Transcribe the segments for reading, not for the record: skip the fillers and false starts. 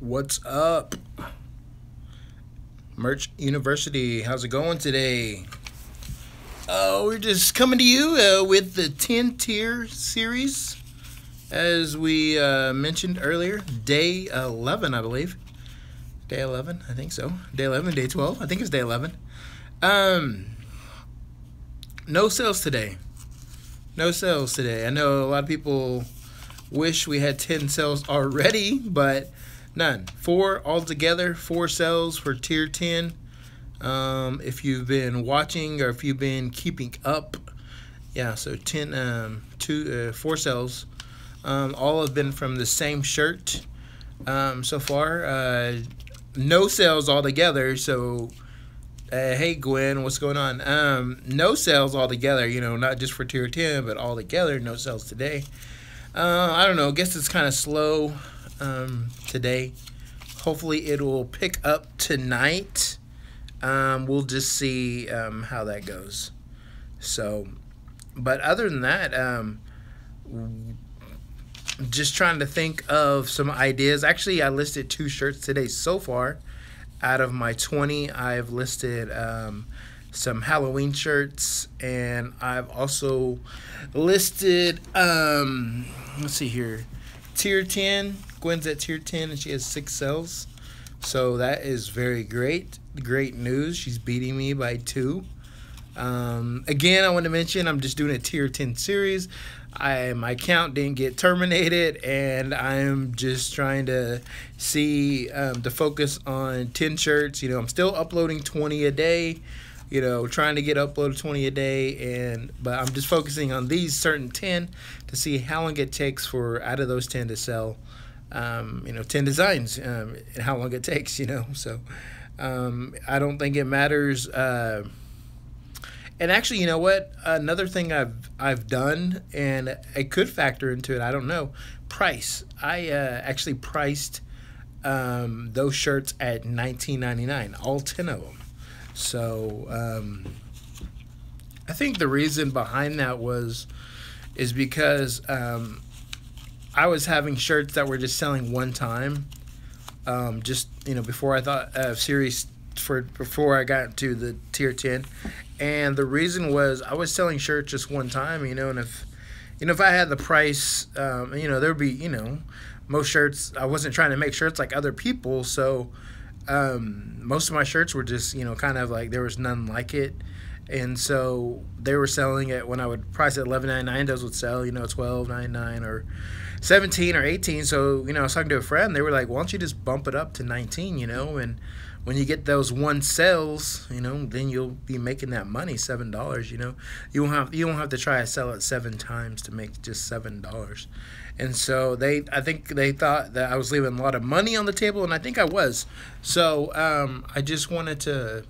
What's up? Merch University, how's it going today? We're just coming to you with the 10 tier series, as we mentioned earlier. Day 11, I believe. Day 11, I think so. Day 11, day 12, I think it's day 11. No sales today. No sales today. I know a lot of people wish we had 10 sales already, but none. 4 altogether, 4 sales for tier 10. If you've been watching or if you've been keeping up, yeah, so 4 sales. All have been from the same shirt so far. No sales altogether, so hey Gwen, what's going on? No sales altogether, not just for tier 10, but all together, no sales today. I don't know, I guess it's kind of slow today. Hopefully it will pick up tonight. We'll just see how that goes. So, but other than that, just trying to think of some ideas. Actually, I listed 2 shirts today so far. Out of my 20, I've listed some Halloween shirts, and I've also listed, let's see here, tier 10. Gwen's at tier 10, and she has 6 sales. So that is very great. Great news. She's beating me by 2. Again, I want to mention I'm just doing a tier 10 series. My account didn't get terminated, and I'm just trying to see to focus on 10 shirts. I'm still uploading 20 a day. Trying to get uploaded 20 a day, but I'm just focusing on these certain 10 to see how long it takes for out of those 10 to sell. 10 designs, and how long it takes. So I don't think it matters. And actually, you know what? Another thing I've done, and it could factor into it, I don't know, price. I actually priced those shirts at $19.99, all 10 of them. So I think the reason behind that is because I was having shirts that were just selling one time. Before I thought of series before I got to the tier 10. And the reason was I was selling shirts just one time, and if I had the price, there'd be, most shirts, I wasn't trying to make shirts like other people, so most of my shirts were just, kind of like there was none like it. And so they were selling it when I would price it $11.99, those would sell, $12.99 or $17 or $18. So, I was talking to a friend, they were like, why don't you just bump it up to $19, and when you get those 1 sales, then you'll be making that money, $7, You won't have to try to sell it 7 times to make just $7. And so I think they thought that I was leaving a lot of money on the table, and I think I was. So I just wanted to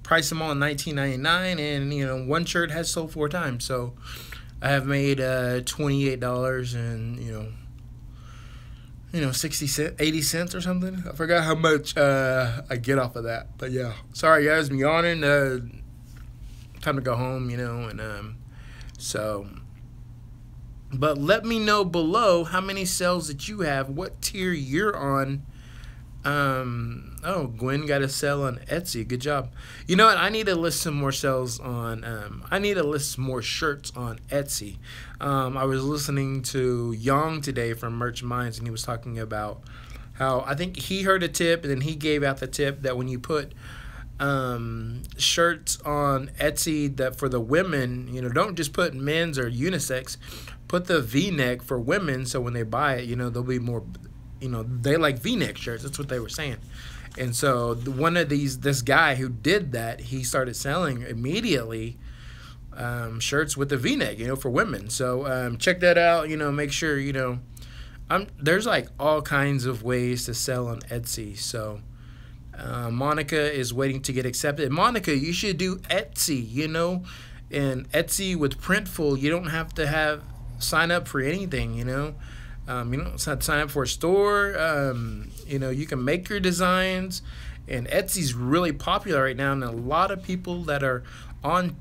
price them all at $19.99, and 1 shirt has sold 4 times. So I have made $28 and 60 cents, 80 cents or something. I forgot how much I get off of that. But yeah, sorry guys, I'm yawning. Time to go home, so. But let me know below how many sales that you have, what tier you're on. Oh, Gwen got a sale on Etsy. Good job. You know what? I need to list some more sales on, I need to list more shirts on Etsy. I was listening to Young today from Merch Minds, and he was talking about how I think he heard a tip, and then he gave out the tip that when you put shirts on Etsy that for the women, don't just put men's or unisex, put the V-neck for women, so when they buy it, they'll be more, they like V-neck shirts. That's what they were saying. And so this guy who did that, he started selling immediately shirts with the V-neck, for women. So check that out. Make sure there's like all kinds of ways to sell on Etsy. So Monica is waiting to get accepted. Monica, you should do Etsy. And Etsy with Printful, you don't have to sign up for anything. You don't have to sign up for a store. You can make your designs, and Etsy's really popular right now, and a lot of people that are on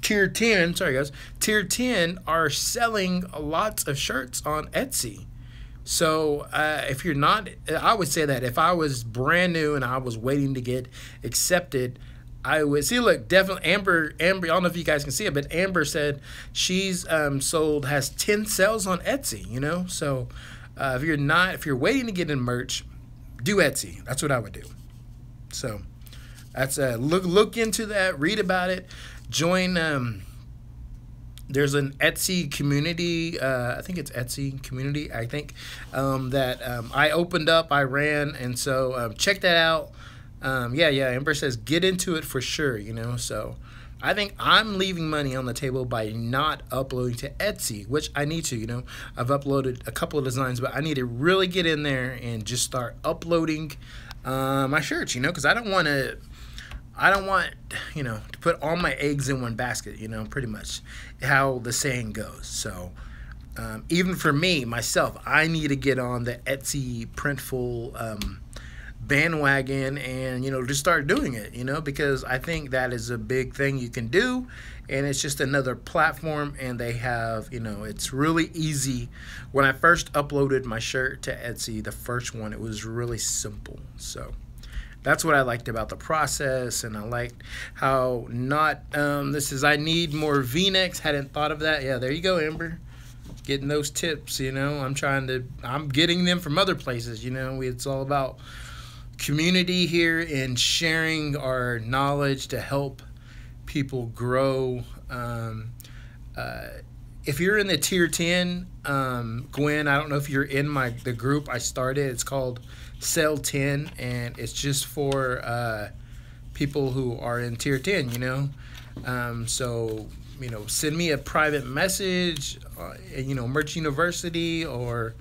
tier 10, sorry guys, tier 10 are selling lots of shirts on Etsy, So if you're not, I would say that if I was brand new and I was waiting to get accepted, I would see. Look, definitely Amber. I don't know if you guys can see it, but Amber said she's has 10 sales on Etsy. So if you're waiting to get in merch, do Etsy. That's what I would do. So that's look into that, read about it, join. There's an Etsy community. I think it's Etsy community. I think that I opened up, I ran, and so check that out. Yeah. Amber says get into it for sure. So I think I'm leaving money on the table by not uploading to Etsy, which I need to. I've uploaded a couple of designs, but I need to really get in there and just start uploading my shirts. Because I don't want to put all my eggs in one basket, pretty much how the saying goes. So even for me, myself, I need to get on the Etsy Printful bandwagon and, just start doing it, because I think that is a big thing you can do. And it's just another platform, and they have, it's really easy. When I first uploaded my shirt to Etsy, the first one, it was really simple. So that's what I liked about the process, and I liked how I need more V-necks. Hadn't thought of that. Yeah, there you go, Amber. Getting those tips, I'm getting them from other places, It's all about community here and sharing our knowledge to help people grow. If you're in the tier 10, Gwen, I don't know if you're in the group I started. It's called Sell 10, and it's just for people who are in tier 10. So send me a private message, Merch University, or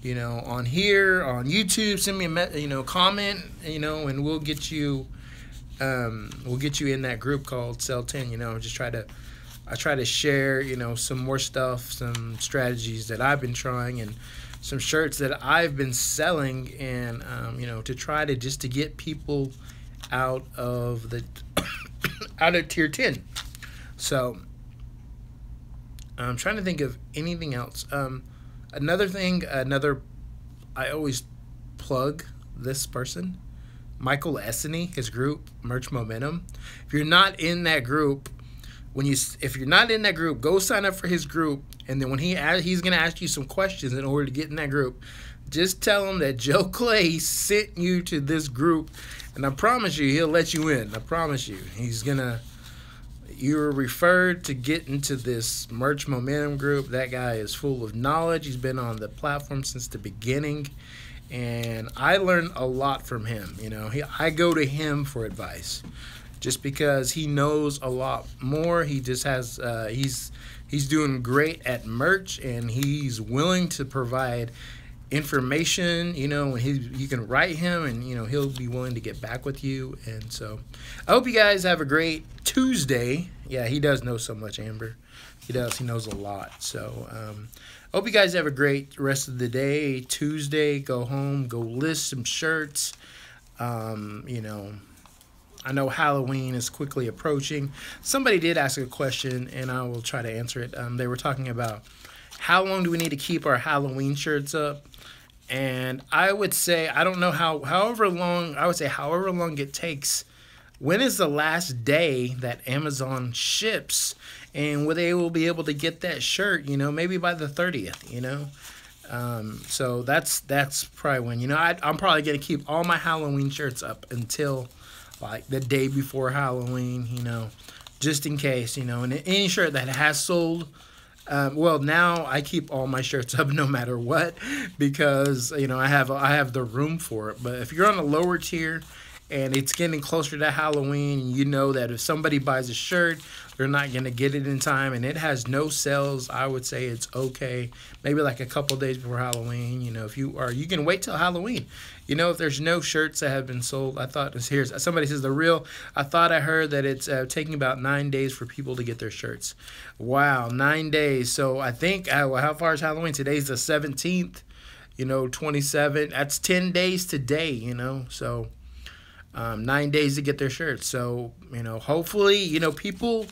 on here on YouTube. Send me a comment, and we'll get you in that group called Sell 10. I try to share, some more stuff, some strategies that I've been trying, and some shirts that I've been selling, and to try to get people out of tier 10. So I'm trying to think of anything else. I always plug this person, Michael Essany, his group, Merch Momentum. If you're not in that group, go sign up for his group, and then when he's going to ask you some questions in order to get in that group, just tell him that Joe Clay sent you to this group, and I promise you, he'll let you in. I promise you. You're referred to get into this Merch Momentum group. That guy is full of knowledge. He's been on the platform since the beginning, and I learned a lot from him. I go to him for advice, just because he knows a lot more. He just has he's doing great at merch, and he's willing to provide information, when you can write him, and he'll be willing to get back with you. And so I hope you guys have a great Tuesday. Yeah, he does know so much, Amber. He knows a lot. So I hope you guys have a great rest of the day. Tuesday, go home, go list some shirts. I know Halloween is quickly approaching. Somebody did ask a question, and I will try to answer it. They were talking about how long do we need to keep our Halloween shirts up? And I would say, I don't know however long it takes. When is the last day that Amazon ships, and will they be able to get that shirt, maybe by the 30th, So that's probably when, I'm probably going to keep all my Halloween shirts up until like the day before Halloween, just in case, and any shirt that has sold. Well, now I keep all my shirts up no matter what, because I have the room for it. But if you're on a lower tier and it's getting closer to Halloween, you know that if somebody buys a shirt, they're not going to get it in time, and it has no sales, I would say it's okay. Maybe like a couple days before Halloween, you can wait till Halloween. If there's no shirts that have been sold, somebody says I thought I heard that it's taking about 9 days for people to get their shirts. Wow, 9 days. So I think, how far is Halloween? Today's the 17th, 27. That's 10 days today, so 9 days to get their shirts. So, hopefully, people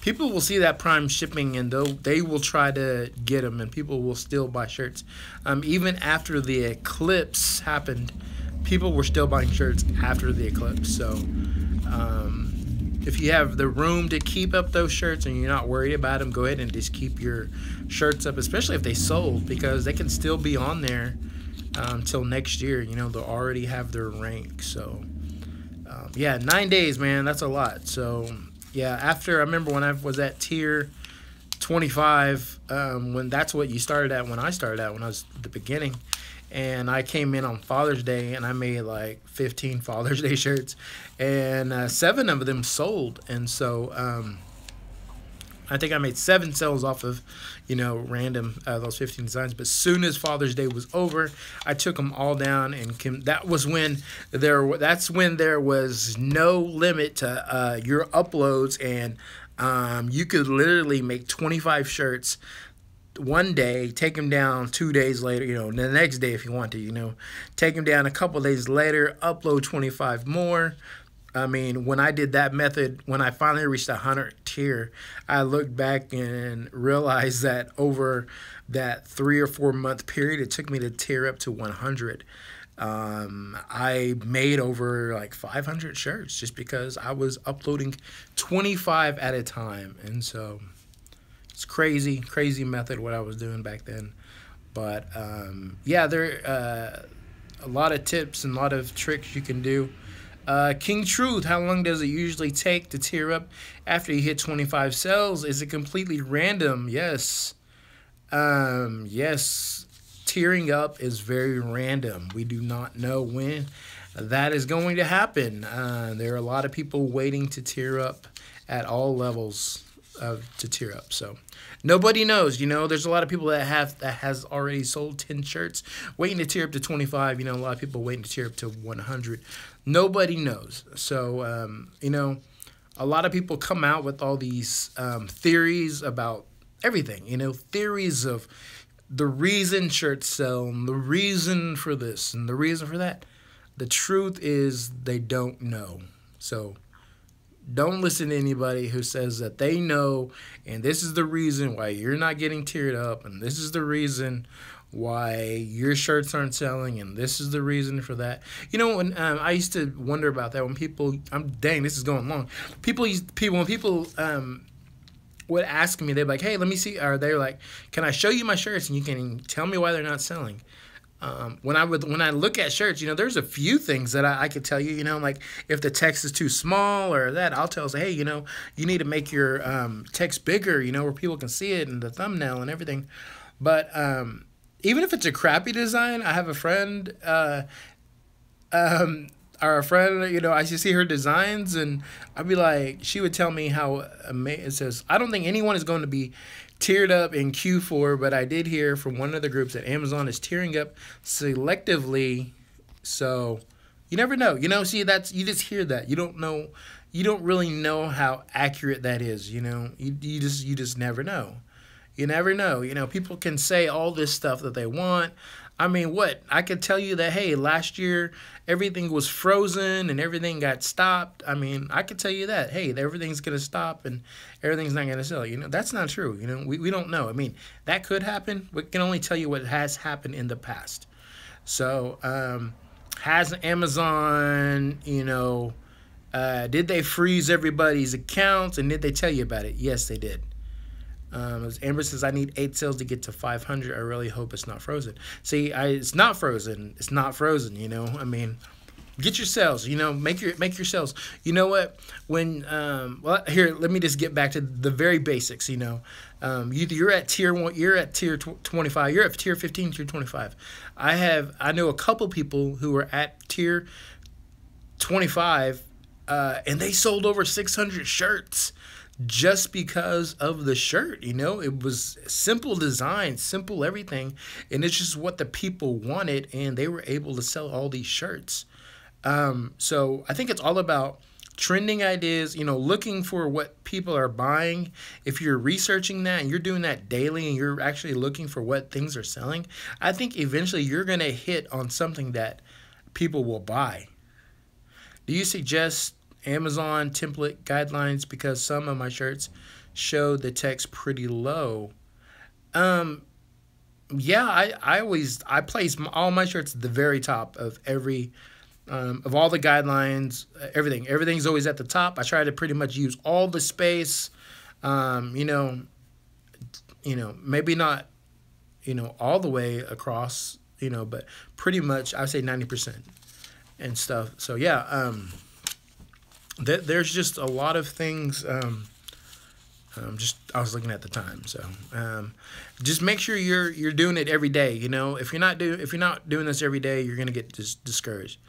people will see that Prime shipping and they will try to get them, and people will still buy shirts. Even after the eclipse happened, people were still buying shirts after the eclipse. So if you have the room to keep up those shirts and you're not worried about them, go ahead and just keep your shirts up, especially if they sold, because they can still be on there until next year. You know, they'll already have their rank. So yeah, 9 days, man, that's a lot. So yeah, after, I remember when I was at tier 25, when that's what you started at, when I started at, when I was at the beginning, and I came in on Father's Day and I made like 15 Father's Day shirts, and 7 of them sold. And so I think I made 7 sales off of, you know, random those 15 designs. But soon as Father's Day was over, I took them all down, and that's when there was no limit to your uploads, and you could literally make 25 shirts one day, take them down 2 days later, you know, the next day if you want to, you know, take them down a couple days later, upload 25 more. I mean, when I did that method, when I finally reached 100 tier, I looked back and realized that over that 3 or 4 month period it took me to tier up to 100, I made over like 500 shirts just because I was uploading 25 at a time. And so it's crazy method what I was doing back then. But yeah, there a lot of tips and a lot of tricks you can do. King Truth, how long does it usually take to tier up after you hit 25 sales? Is it completely random? Yes. Yes. Tiering up is very random. We do not know when that is going to happen. There are a lot of people waiting to tier up at all levels to tier up. So nobody knows. You know, there's a lot of people that has already sold 10 shirts waiting to tier up to 25. You know, a lot of people waiting to tier up to 100. Nobody knows. So you know, a lot of people come out with all these theories about everything. You know, theories of the reason shirts sell, and the reason for this and the reason for that. The truth is they don't know. So don't listen to anybody who says that they know, and this is the reason why you're not getting tiered up, and this is the reason why your shirts aren't selling, and this is the reason for that. You know, when I used to wonder about that when people, dang, this is going long. When people would ask me, they'd be like, hey, let me see, or they're like, can I show you my shirts and you can tell me why they're not selling? When I look at shirts, you know, there's a few things that I could tell you, you know, like if the text is too small or that, I'll tell, say, hey, you know, you need to make your text bigger, you know, where people can see it in the thumbnail and everything. But even if it's a crappy design, I have a friend, you know, I should see her designs, and I'd be like, she would tell me how amazing. It says, I don't think anyone is going to be tiered up in Q4, but I did hear from one of the groups that Amazon is tiering up selectively. So you never know. You know, see, that's, you just hear that. You don't know. You don't really know how accurate that is. You know, you just never know. You never know. You know, people can say all this stuff that they want. I mean, what? I could tell you that, hey, last year everything was frozen and everything got stopped. I mean, I could tell you that, hey, everything's going to stop and everything's not going to sell. You know, that's not true. You know, we don't know. I mean, that could happen. We can only tell you what has happened in the past. So, has Amazon, you know, did they freeze everybody's accounts, and did they tell you about it? Yes, they did. As Amber says, I need 8 sales to get to 500. I really hope it's not frozen. See, it's not frozen. It's not frozen, you know. I mean, get your sales, you know, make your sales. You know what? When well, here, let me just get back to the very basics, you know. You're at tier 1, you're at tier 25, you're at tier 15, tier 25. I know a couple people who are at tier 25 and they sold over 600 shirts. Just because of the shirt, you know, it was simple design, simple everything, and it's just what the people wanted, and they were able to sell all these shirts. So I think it's all about trending ideas, you know, looking for what people are buying. If you're researching that and you're doing that daily and you're actually looking for what things are selling, I think eventually you're going to hit on something that people will buy. Do you suggest Amazon template guidelines, because some of my shirts showed the text pretty low. Yeah, I place all my shirts at the very top of every of all the guidelines, everything. Everything's always at the top. I try to pretty much use all the space. You know, maybe not, all the way across, but pretty much I would say 90% and stuff. So yeah, there's just a lot of things. Just I was looking at the time, so just make sure you're doing it every day. If you're not doing this every day, you're gonna get discouraged.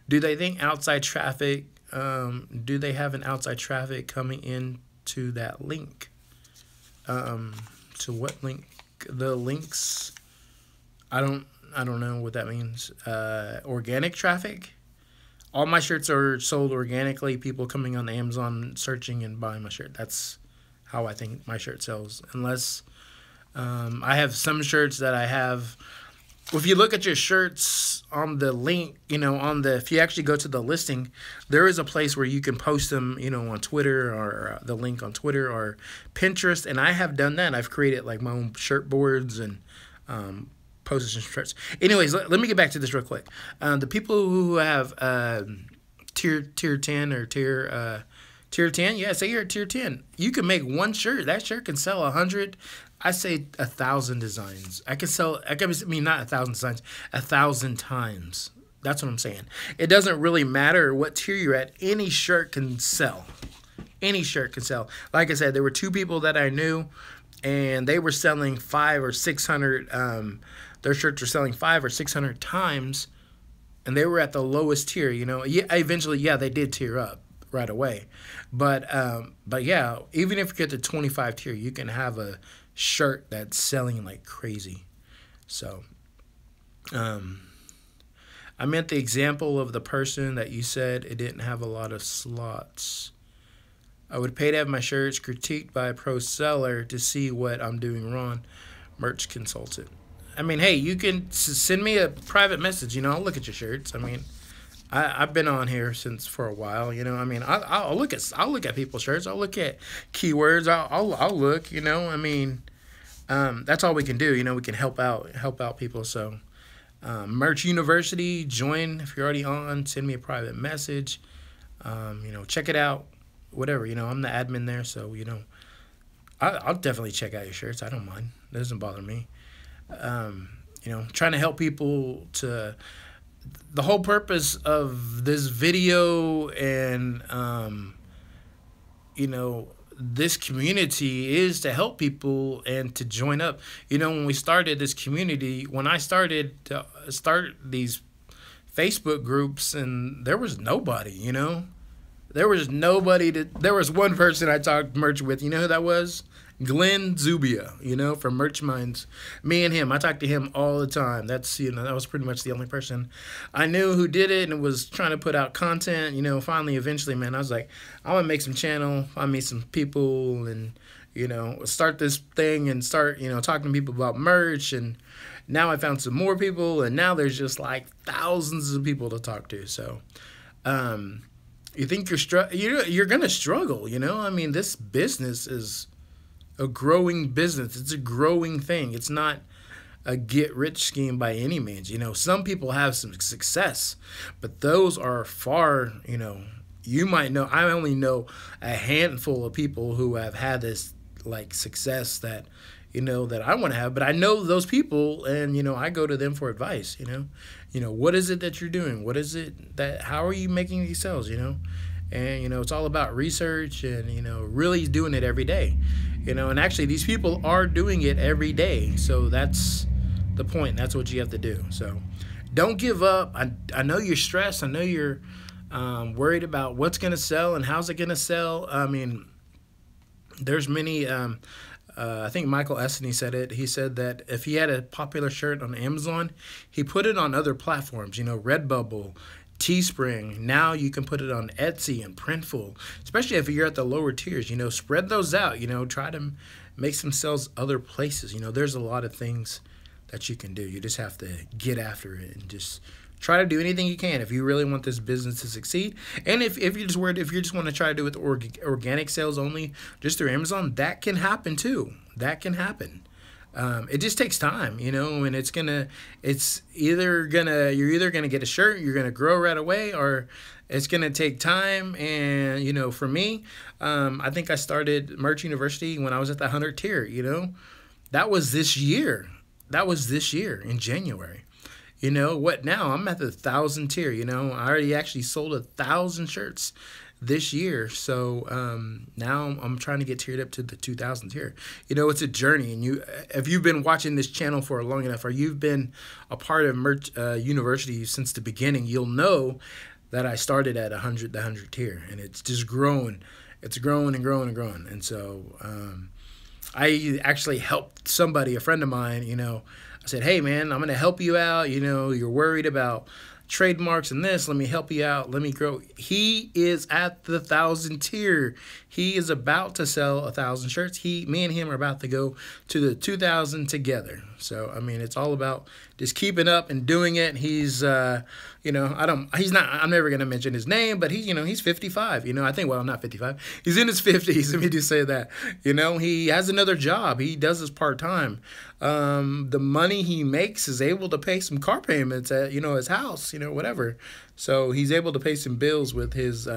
Do they think outside traffic? Do they have an outside traffic coming into that link? To what link? The links. I don't know what that means. Organic traffic. All my shirts are sold organically. People coming on Amazon, searching and buying my shirt. That's how I think my shirt sells. Unless I have some shirts that I have. If you look at your shirts on the link, if you actually go to the listing, there is a place where you can post them, on Twitter, or the link on Twitter or Pinterest. And I have done that. I've created like my own shirt boards and posted some shirts. Anyways, let me get back to this real quick. The people who have tier 10 or tier 10, yeah, say you're at tier 10. You can make one shirt. That shirt can sell 100. I say 1,000 designs. Not 1,000 designs, 1,000 times. That's what I'm saying. It doesn't really matter what tier you're at. Any shirt can sell. Any shirt can sell. Like I said, there were two people that I knew, and they were selling 500 or 600. Their shirts were selling 500 or 600 times, and they were at the lowest tier. Yeah, eventually, yeah, they did tier up right away, but yeah, even if you get to 25 tier, you can have a shirt that's selling like crazy. So I meant the example of the person that you said it didn't have a lot of slots. I would pay to have my shirts critiqued by a pro seller to see what I'm doing wrong. Merch consultant. I mean, hey, you can send me a private message. I'll look at your shirts. I mean, I've been on here for a while. I'll look at people's shirts. I'll look at keywords. I'll look. That's all we can do. We can help out people. So, Merch University, join if you're already on. Send me a private message. Check it out. Whatever. I'm the admin there, so I'll definitely check out your shirts. I don't mind. It doesn't bother me. Trying to help people to. The whole purpose of this video and, this community is to help people and to join up. When we started this community, when I started to start these Facebook groups, and there was nobody, There was nobody there was one person I talked merch with. You know who that was? Glenn Zubia, from Merch Minds. Me and him, I talked to him all the time. That's, that was pretty much the only person I knew who did it and was trying to put out content. Finally, eventually, man, I was like, I'm going to make some channel, find me some people, and, start this thing and start, talking to people about merch. And now I found some more people, and now there's just like thousands of people to talk to. So, you think you're going to struggle, this business is a growing business. It's a growing thing. It's not a get-rich scheme by any means. Some people have some success, but those are far, you might know. I only know a handful of people who have had this, like, success that, that I want to have. But I know those people, and, I go to them for advice, what is it that you're doing? What is it how are you making these sales, And, it's all about research and, really doing it every day. And actually these people are doing it every day. So that's the point. That's what you have to do. So don't give up. I know you're stressed. I know you're worried about what's going to sell and how's it going to sell. I mean, there's many, I think Michael Essany said it. He said that if he had a popular shirt on Amazon, he put it on other platforms, Redbubble, Teespring. Now you can put it on Etsy and Printful, especially if you're at the lower tiers. Spread those out. Try to make some sales other places. There's a lot of things that you can do. You just have to get after it and just Try to do anything you can if you really want this business to succeed. And if you just want to try to do it with organic sales only, just through Amazon, that can happen too. That can happen. It just takes time, you know, and you're either gonna get a shirt, you're gonna grow right away, or it's gonna take time. And you know, for me, I think I started Merch University when I was at the 100 tier. You know, that was this year. That was this year in January. You know what? Now I'm at the 1,000 tier. You know, I already actually sold 1,000 shirts this year. So now I'm trying to get tiered up to the 2,000 tier. You know, it's a journey, and if you've been watching this channel for long enough, or you've been a part of Merch University since the beginning, you'll know that I started at the 100 tier, and it's just growing. It's growing and growing and growing. And so I actually helped somebody, a friend of mine, you know. I said, hey, man, I'm going to help you out. You know, you're worried about trademarks and this. Let me help you out. Let me grow. He is at the 1,000 tier. He is about to sell 1,000 shirts. Me and him are about to go to the 2,000 together. So, I mean, it's all about just keeping up and doing it. He's, you know, I'm never going to mention his name, but he's 55, you know, I think, well, not 55. He's in his 50s. Let me just say that, you know, he has another job. He does this part-time. The money he makes is able to pay some car payments at, you know, his house, you know, whatever. So he's able to pay some bills with his,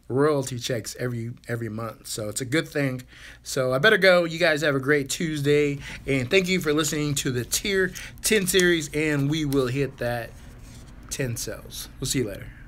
royalty checks every month. So it's a good thing. So I better go. You guys have a great Tuesday, and thank you for listening to the Tier 10 series, and we will hit that 10 sales. We'll see you later.